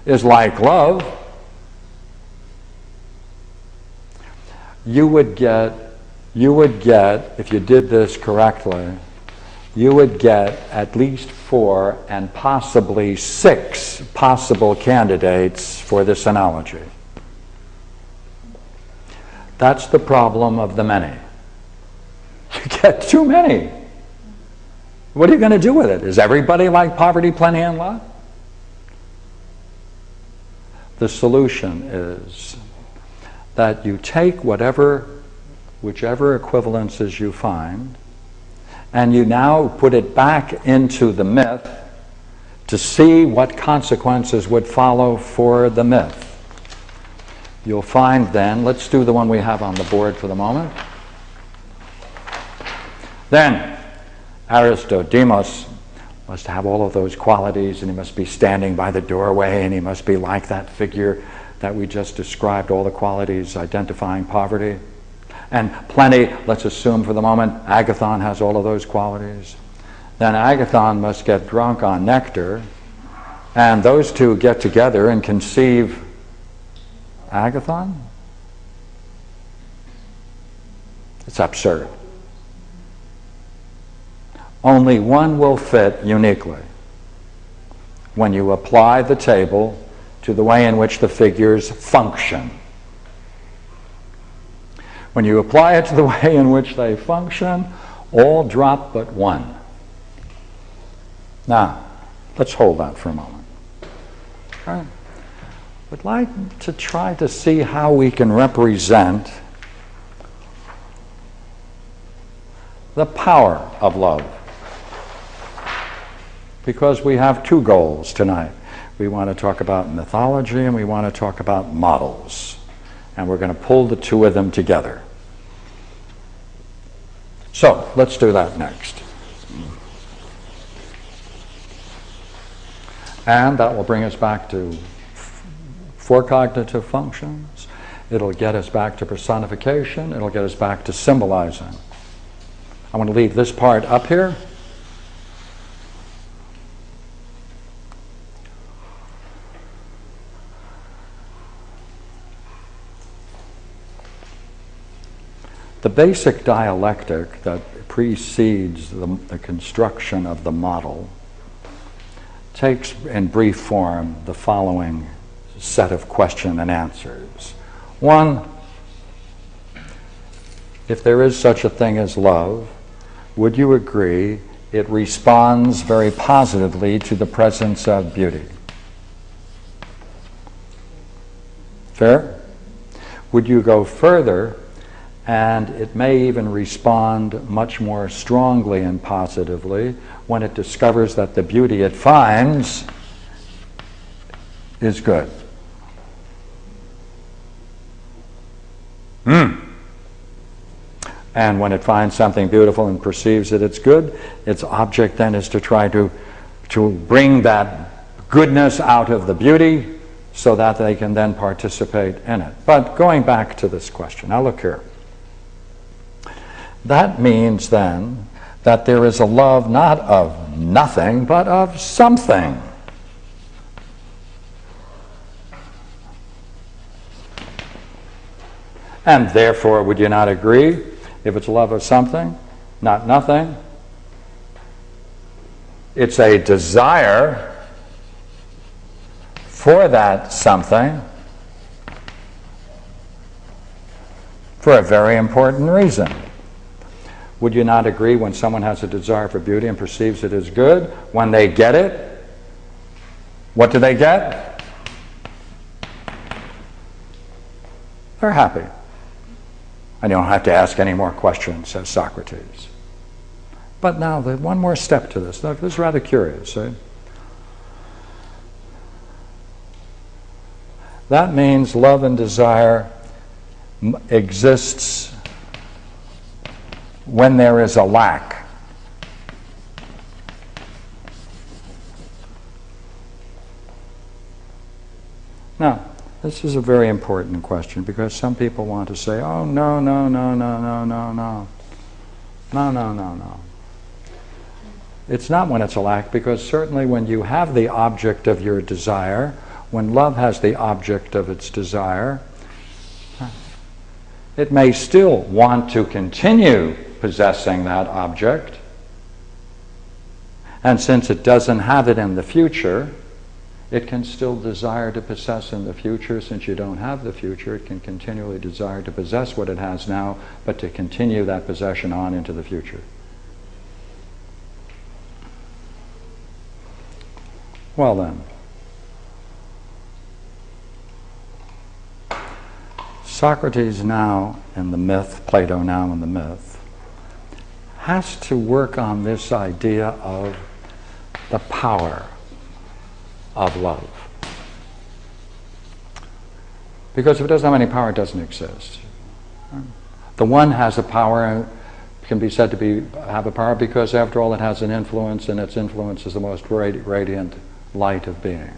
is like love, you would get, if you did this correctly, you would get at least 4 and possibly 6 possible candidates for this analogy. That's the problem of the many. You get too many. What are you going to do with it? Is everybody like poverty, plenty, and love? The solution is that you take whichever equivalences you find, and you now put it back into the myth to see what consequences would follow for the myth. You'll find then, let's do the one we have on the board for the moment. Then, Aristodemos must have all of those qualities, and he must be standing by the doorway, and he must be like that figure that we just described, all the qualities identifying poverty. And plenty, let's assume for the moment, Agathon has all of those qualities. Then Agathon must get drunk on nectar, and those two get together and conceive Agathon? It's absurd. Only one will fit uniquely when you apply the table to the way in which the figures function. When you apply it to the way in which they function, all drop but one. Now, let's hold that for a moment. Okay. We'd like to try to see how we can represent the power of love. Because we have 2 goals tonight. We want to talk about mythology and we want to talk about models. And we're going to pull the 2 of them together. So, let's do that next. And that will bring us back to 4 cognitive functions. It'll get us back to personification. It'll get us back to symbolizing. I want to leave this part up here. The basic dialectic that precedes the construction of the model takes in brief form the following set of question and answers. 1, if there is such a thing as love, would you agree it responds very positively to the presence of beauty? Fair? Would you go further, and it may even respond much more strongly and positively when it discovers that the beauty it finds is good? And when it finds something beautiful and perceives that it's good, its object then is to try to bring that goodness out of the beauty so that they can then participate in it. But going back to this question, now look here. That means then that there is a love not of nothing, but of something. And therefore, would you not agree, if it's love of something, not nothing, it's a desire for that something for a very important reason. Would you not agree, when someone has a desire for beauty and perceives it as good, when they get it, what do they get? They're happy. And you don't have to ask any more questions, says Socrates. But now, one more step to this. Look, this is rather curious. Eh? That means love and desire exists when there is a lack. Now, this is a very important question, because some people want to say, oh, no, no, no, no, no, no, no. No, no, no, no. It's not when it's a lack, because certainly when you have the object of your desire, when love has the object of its desire, it may still want to continue possessing that object. And since it doesn't have it in the future, it can still desire to possess in the future. Since you don't have the future, it can continually desire to possess what it has now, but to continue that possession on into the future. Well then, Socrates now in the myth, Plato now in the myth, has to work on this idea of the power of love. Because if it doesn't have any power, it doesn't exist. The one has a power, can be said to have a power because after all it has an influence, and its influence is the most radiant light of being.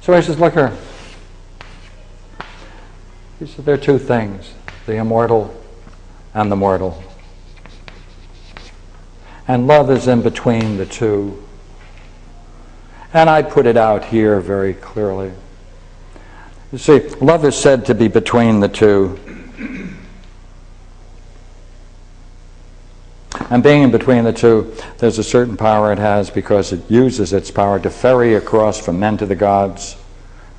So he says, look here. He said there are two things, the immortal and the mortal. And love is in between the two. And I put it out here very clearly. You see, love is said to be between the two. And being in between the two, there's a certain power it has because it uses its power to ferry across from men to the gods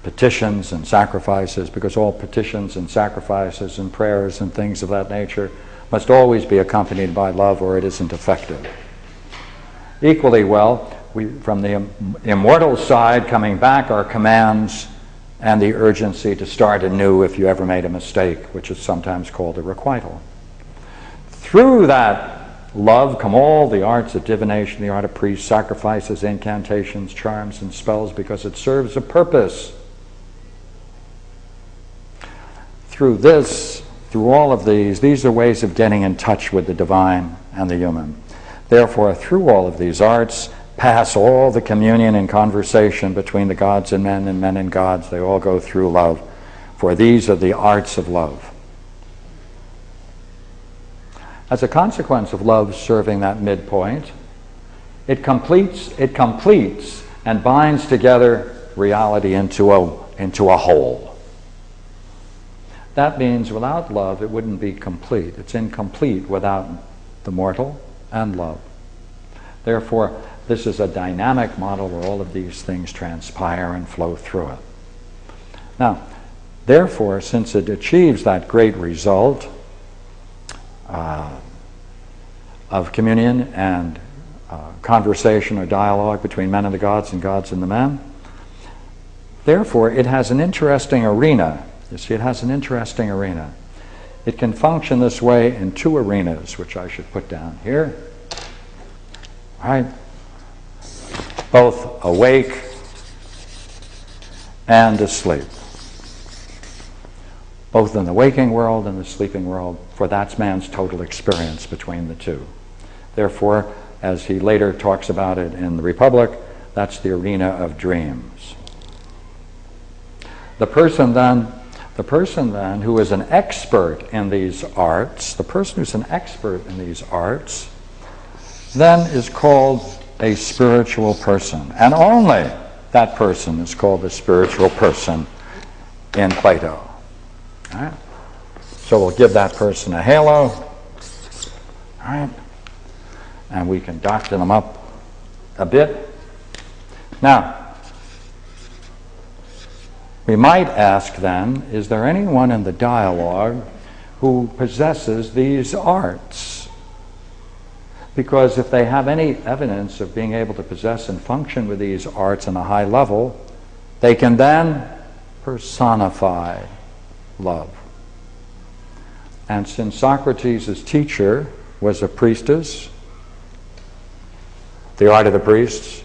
petitions and sacrifices, because all petitions and sacrifices and prayers and things of that nature must always be accompanied by love or it isn't effective. Equally well, from the immortal side coming back are commands and the urgency to start anew if you ever made a mistake, which is sometimes called a requital. Through that love come all the arts of divination, the art of priests, sacrifices, incantations, charms, and spells, because it serves a purpose. Through this, through all of these are ways of getting in touch with the divine and the human. Therefore, through all of these arts, pass all the communion and conversation between the gods and men and gods. They all go through love, for these are the arts of love. As a consequence of love serving that midpoint, it completes and binds together reality into a whole. That means without love, it wouldn't be complete. It's incomplete without the mortal and love. Therefore, this is a dynamic model where all of these things transpire and flow through it. Now, therefore, since it achieves that great result of communion and conversation or dialogue between men and gods and the men, therefore, it has an interesting arena. You see, it has an interesting arena. It can function this way in two arenas, which I should put down here. All right? Both awake and asleep. Both in the waking world and the sleeping world, for that's man's total experience between the two. Therefore, as he later talks about it in the Republic, that's the arena of dreams. The person then who is an expert in these arts, then is called a spiritual person. And only that person is called a spiritual person in Plato. All right? So we'll give that person a halo. All right? And we can doctor them up a bit. Now, we might ask then, is there anyone in the dialogue who possesses these arts? Because if they have any evidence of being able to possess and function with these arts on a high level, they can then personify love. And since Socrates' teacher was a priestess, the art of the priests,